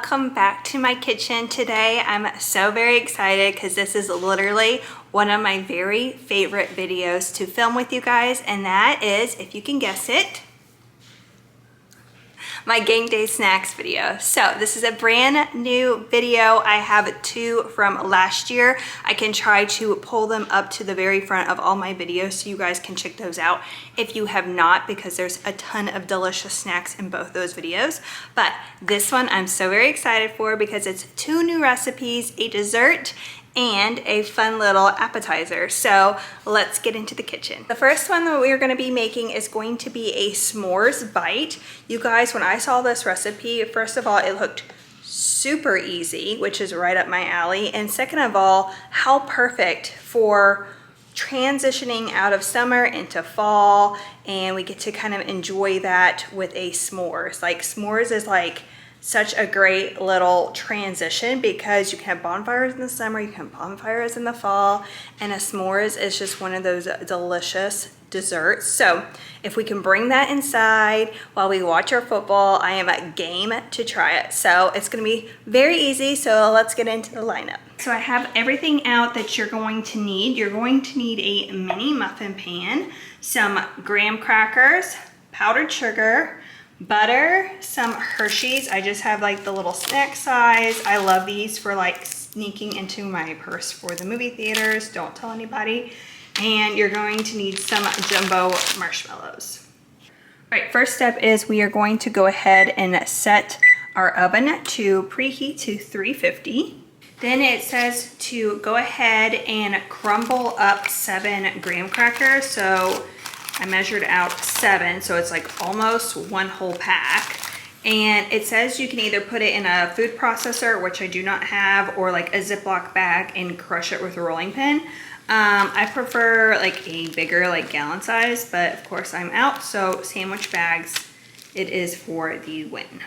welcome back to my kitchen today. I'm so very excited because this is literally one of my very favorite videos to film with you guys, and that is, if you can guess it, my game day snacks video. So this is a brand new video. I have two from last year. I can try to pull them up to the very front of all my videos so you guys can check those out if you have not, because there's a ton of delicious snacks in both those videos. But this one I'm so very excited for because it's two new recipes, a dessert and a fun little appetizer. So let's get into the kitchen. The first one that we're gonna be making is going to be a s'mores bite. You guys, when I saw this recipe, first of all, it looked super easy, which is right up my alley. And second of all, how perfect for transitioning out of summer into fall, and we get to kind of enjoy that with a s'mores. Like, s'mores is like such a great little transition because you can have bonfires in the summer, you can have bonfires in the fall, and a s'mores is just one of those delicious desserts. So if we can bring that inside while we watch our football, I am a game to try it. So it's gonna be very easy, so let's get into the lineup. So I have everything out that you're going to need. You're going to need a mini muffin pan, some graham crackers, powdered sugar, butter, some Hershey's. I just have like the little snack size. I love these for like sneaking into my purse for the movie theaters. Don't tell anybody. And you're going to need some jumbo marshmallows. All right, first step is we are going to go ahead and set our oven to preheat to 350. Then it says to go ahead and crumble up 7 graham crackers. So I measured out 7, so it's like almost one whole pack. And it says you can either put it in a food processor, which I do not have, or like a Ziploc bag and crush it with a rolling pin. I prefer like a bigger, like gallon size, but of course I'm out, so sandwich bags, it is for the win.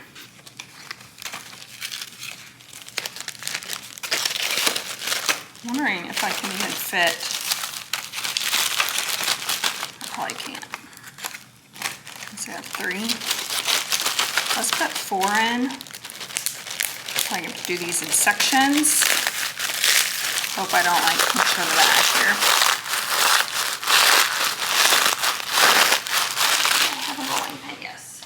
I'm wondering if I can even fit. Probably can't. Let's have 3. Let's put 4 in. I can do these in sections. Hope I don't like much of the bag here. I have a rolling pin, yes.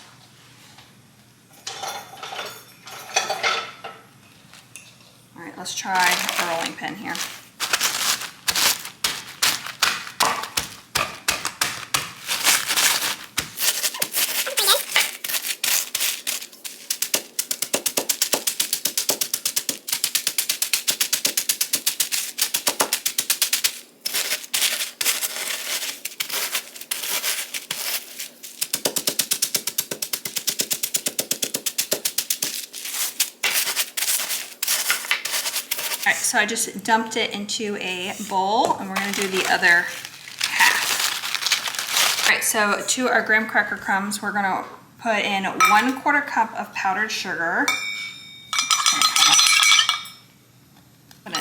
All right, let's try a rolling pin here. All right, so I just dumped it into a bowl, and we're gonna do the other half. All right, so to our graham cracker crumbs, we're gonna put in 1/4 cup of powdered sugar. Put in.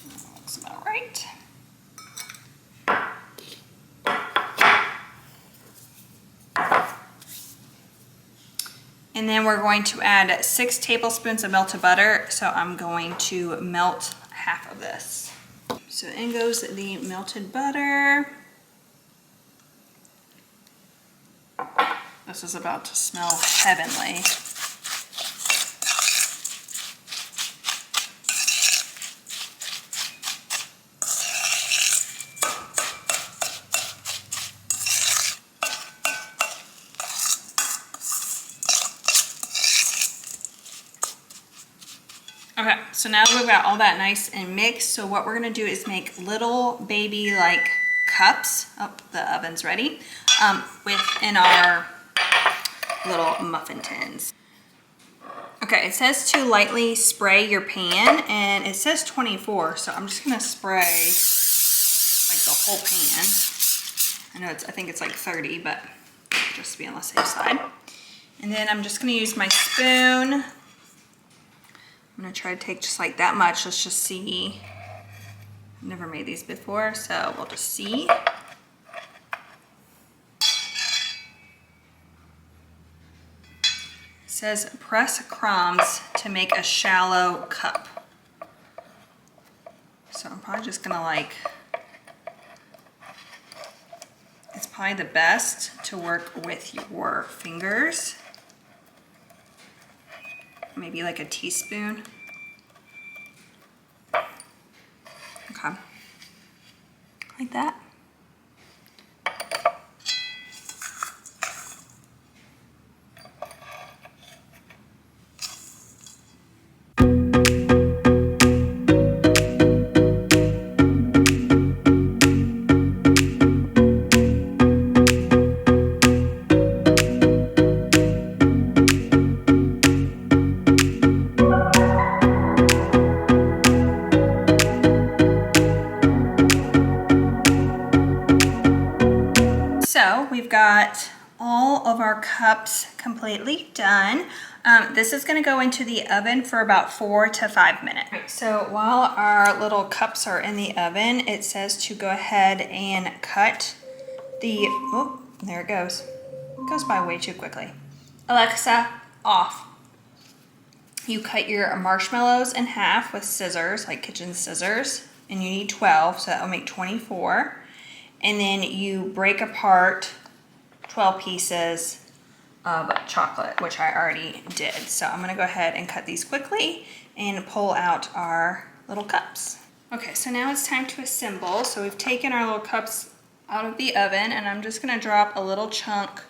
That looks about right. And then we're going to add 6 tablespoons of melted butter. So I'm going to melt half of this. So in goes the melted butter. This is about to smell heavenly. Okay, so now we've got all that nice and mixed. So what we're gonna do is make little baby like cups. Oh, the oven's ready. Within our little muffin tins. Okay, it says to lightly spray your pan, and it says 24, so I'm just gonna spray like the whole pan. I know I think it's like 30, but just to be on the safe side. And then I'm just gonna use my spoon. I'm gonna try to take just like that much. Let's just see. I've never made these before, so we'll just see. says press crumbs to make a shallow cup. So I'm probably just gonna like, it's probably the best to work with your fingers. Maybe like a teaspoon. Okay, like that. So we've got all of our cups completely done. This is going to go into the oven for about 4 to 5 minutes. Right, so while our little cups are in the oven, it says to go ahead and cut the, oh, there it goes. It goes by way too quickly. Alexa, off. You cut your marshmallows in half with scissors, like kitchen scissors, and you need 12, so that will make 24. And then you break apart 12 pieces of chocolate, which I already did. So I'm gonna go ahead and cut these quickly and pull out our little cups. Okay, so now it's time to assemble. So we've taken our little cups out of the oven, and I'm just gonna drop a little chunk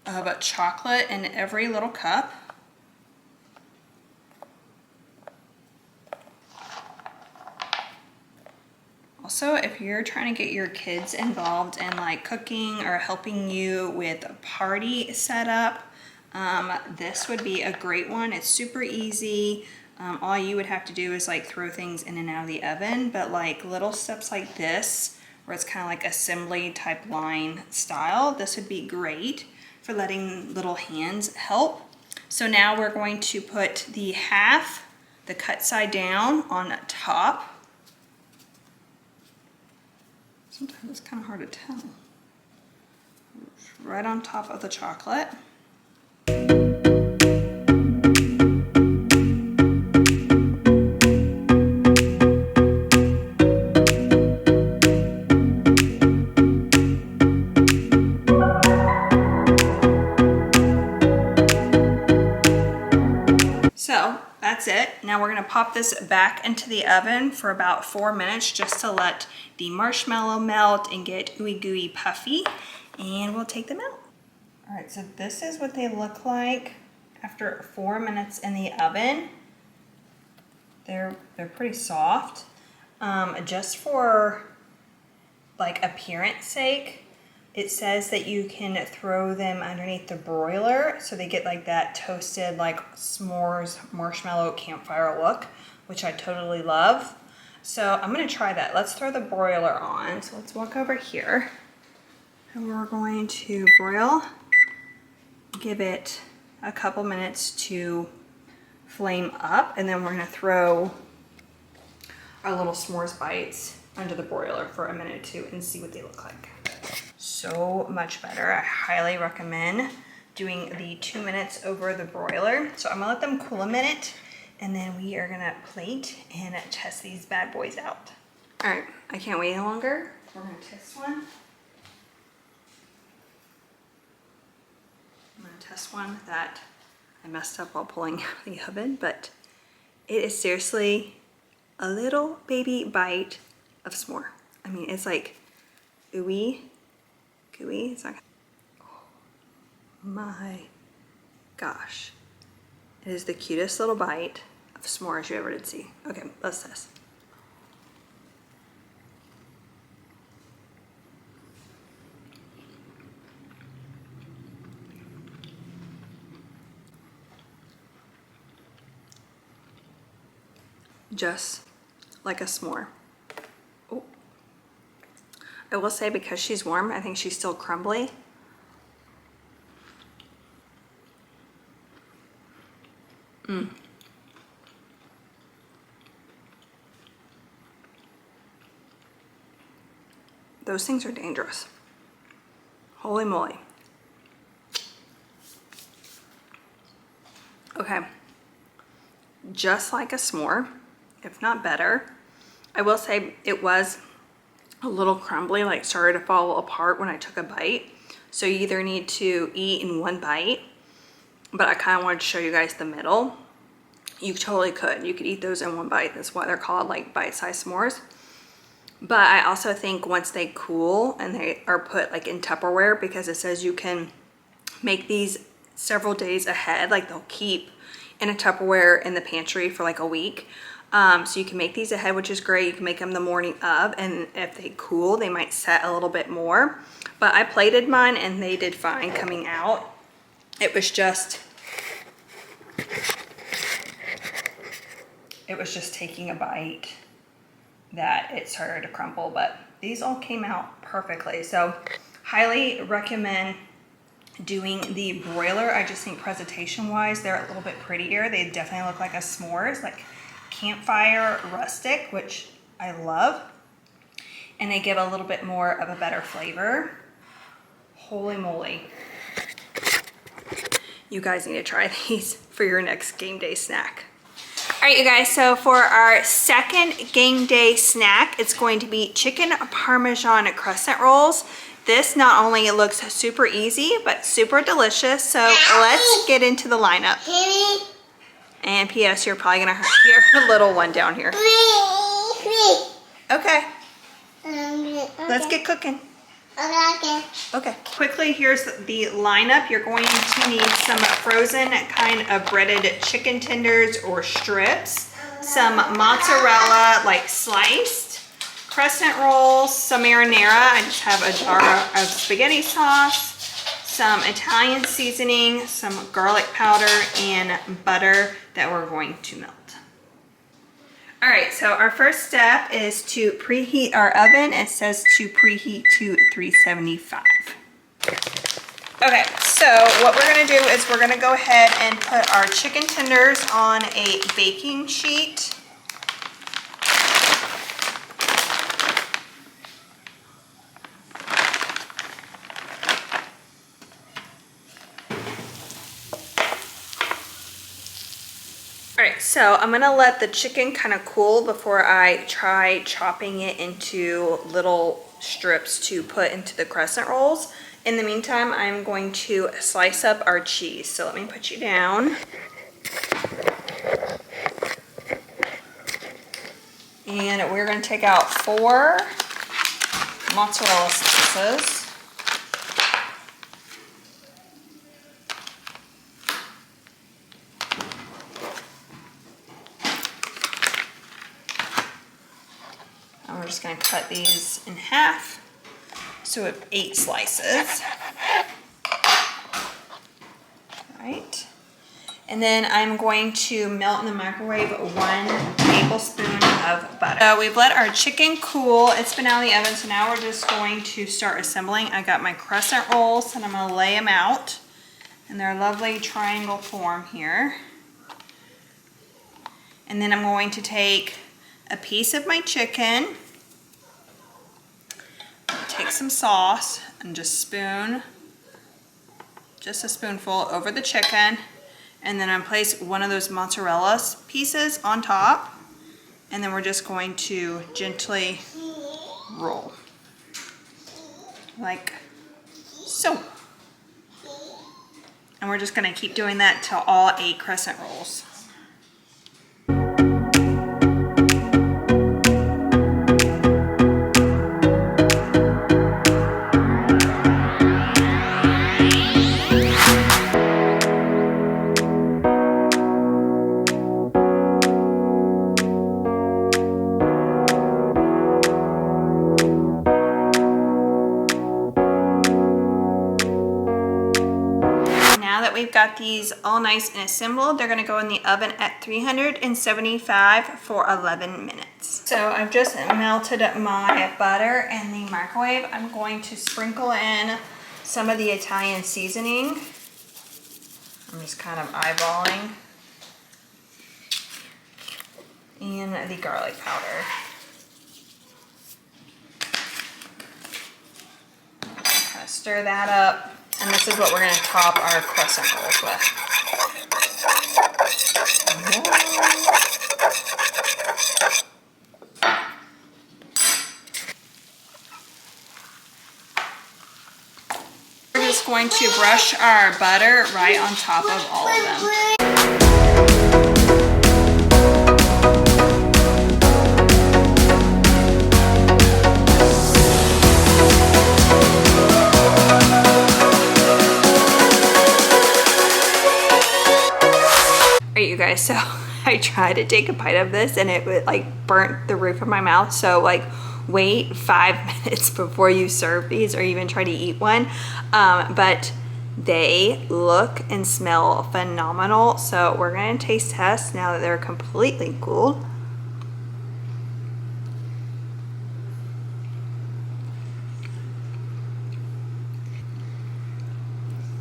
of chocolate in every little cup. Also, if you're trying to get your kids involved in like cooking or helping you with a party setup, this would be a great one. It's super easy. All you would have to do is like throw things in and out of the oven, but like little steps like this, where it's kind of like assembly type line style, this would be great for letting little hands help. So now we're going to put the half, the cut side down on top. Sometimes it's kind of hard to tell. Right on top of the chocolate. So that's it. Now we're gonna pop this back into the oven for about 4 minutes just to let the marshmallow melt and get ooey gooey puffy, and we'll take them out. All right, so this is what they look like after 4 minutes in the oven. They're pretty soft. Just for like appearance sake, it says that you can throw them underneath the broiler so they get like that toasted like s'mores marshmallow campfire look, which I totally love. So I'm gonna try that. Let's throw the broiler on. So let's walk over here and we're going to broil. Give it a couple minutes to flame up, and then we're gonna throw our little Smores Bites under the broiler for a minute or two and see what they look like. So much better. I highly recommend doing the 2 minutes over the broiler. So I'm gonna let them cool a minute, and then we are gonna plate and test these bad boys out. All right, I can't wait any longer. We're gonna test one. I'm gonna test one that I messed up while pulling out of the oven, but it is seriously a little baby bite of s'more. I mean, it's like ooey gooey. It's not. Oh my gosh. It is the cutest little bite of s'mores you ever did see. Okay, let's test. Just like a s'more. Oh. I will say, because she's warm, I think she's still crumbly. Those things are dangerous. Holy moly. Okay, just like a s'more, if not better. I will say it was a little crumbly, like started to fall apart when I took a bite. So you either need to eat in one bite, but I kind of wanted to show you guys the middle. You totally could. You could eat those in one bite. That's why they're called like bite-sized s'mores. But I also think once they cool and they are put like in Tupperware, because it says you can make these several days ahead, like they'll keep in a Tupperware in the pantry for like a week. So you can make these ahead, which is great. You can make them the morning of, and if they cool, they might set a little bit more. But I plated mine and they did fine coming out. It was just taking a bite that it started to crumble, but these all came out perfectly. So highly recommend doing the broiler. I just think presentation wise, they're a little bit prettier. They definitely look like a s'mores, like campfire rustic, which I love. And they give a little bit more of a better flavor. Holy moly. You guys need to try these for your next game day snack. All right, you guys, so for our second game day snack, it's going to be chicken Parmesan crescent rolls. This not only looks super easy, but super delicious. So let's get into the lineup. And P.S., you're probably gonna hear a little one down here. Okay. Let's get cooking. Okay. Quickly, here's the lineup. You're going to need some frozen kind of breaded chicken tenders or strips, some mozzarella like sliced, crescent rolls, some marinara. I just have a jar of spaghetti sauce, some Italian seasoning, some garlic powder, and butter that we're going to melt. All right, so our first step is to preheat our oven. It says to preheat to 375. Okay, so what we're gonna do is we're gonna go ahead and put our chicken tenders on a baking sheet. All right, so I'm gonna let the chicken kind of cool before I try chopping it into little strips to put into the crescent rolls. In the meantime, I'm going to slice up our cheese. So let me put you down. And we're gonna take out 4 mozzarella slices. We're just going to cut these in half, so we have 8 slices. All right, and then I'm going to melt in the microwave 1 tablespoon of butter. So we've let our chicken cool. It's been out of the oven, so now we're just going to start assembling. I got my crescent rolls, and I'm going to lay them out in their lovely triangle form here. And then I'm going to take a piece of my chicken, take some sauce, and just spoon, just a spoonful over the chicken, and then I place one of those mozzarella pieces on top, and then we're just going to gently roll, like so. And we're just gonna keep doing that till all 8 crescent rolls. We've got these all nice and assembled. They're gonna go in the oven at 375 for 11 minutes. So I've just melted my butter in the microwave. I'm going to sprinkle in some of the Italian seasoning. I'm just kind of eyeballing. And the garlic powder. Kind of stir that up. And this is what we're going to top our crescent rolls with. going to brush our butter right on top of all of them. Alright you guys, so I tried to take a bite of this and it would like burnt the roof of my mouth, so like wait 5 minutes before you serve these or even try to eat one. But they look and smell phenomenal, so we're gonna taste test now that they're completely cooled.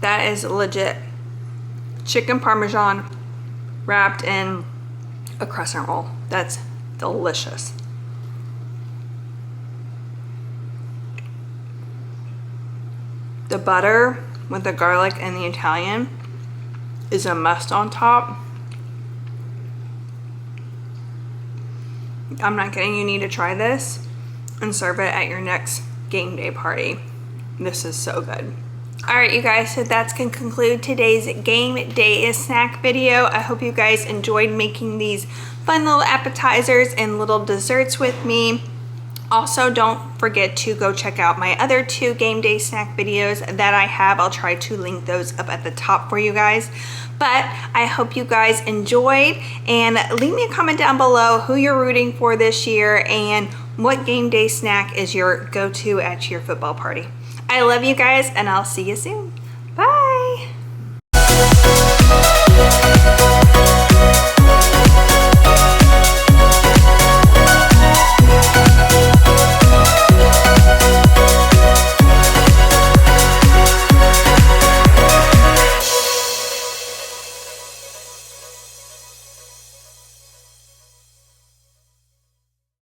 That is legit chicken Parmesan wrapped in a crescent roll. That's delicious. The butter with the garlic and the Italian is a must on top. I'm not kidding, you need to try this and serve it at your next game day party. This is so good. All right, you guys, so that's gonna conclude today's game day snack video. I hope you guys enjoyed making these fun little appetizers and little desserts with me. Also, don't forget to go check out my other 2 game day snack videos that I have. I'll try to link those up at the top for you guys. But I hope you guys enjoyed, and leave me a comment down below who you're rooting for this year and what game day snack is your go-to at your football party. I love you guys, and I'll see you soon. Bye.